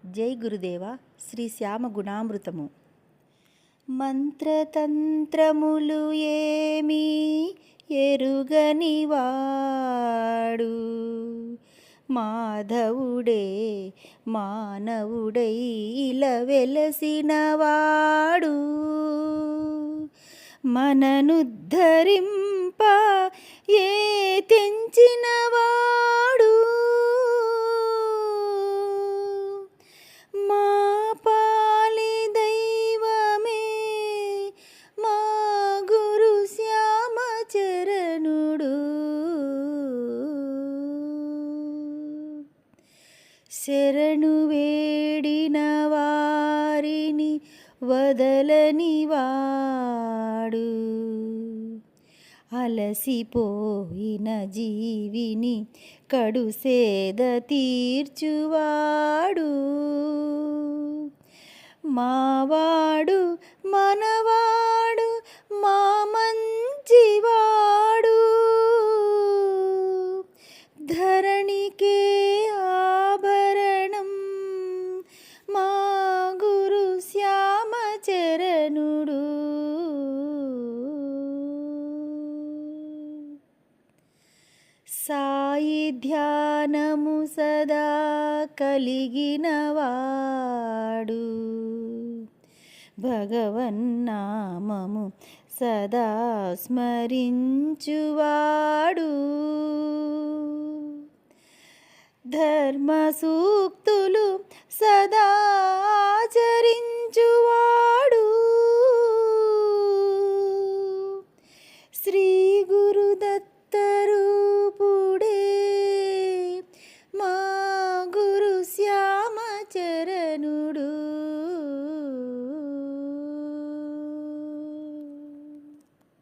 జై గురుదేవ శ్రీ శ్యామ గుణామృతము. మంత్రతంత్రములు ఏమీ ఎరుగనివాడు, మాధవుడే మానవుడై ఇలా వెలసినవాడు. మననుద్ధరింప ఏ తెంచినవాడు, మా పాలి దైవమే మా గురు శ్యామ చరణుడు. శరణు వేడిన వారిని వదలనివాడు, అలసిపోయిన జీవిని కడుసేద తీర్చువాడు. మావాడు మనవాడు మా మంచివాడు, ధరణికే ఆభరణం మా గురు శ్యామ చరణుడు. సాయి ధ్యానము సదా కలిగినవాడు, భగవన్నామము సదా స్మరించువాడు. ధర్మ సూక్తులు సదా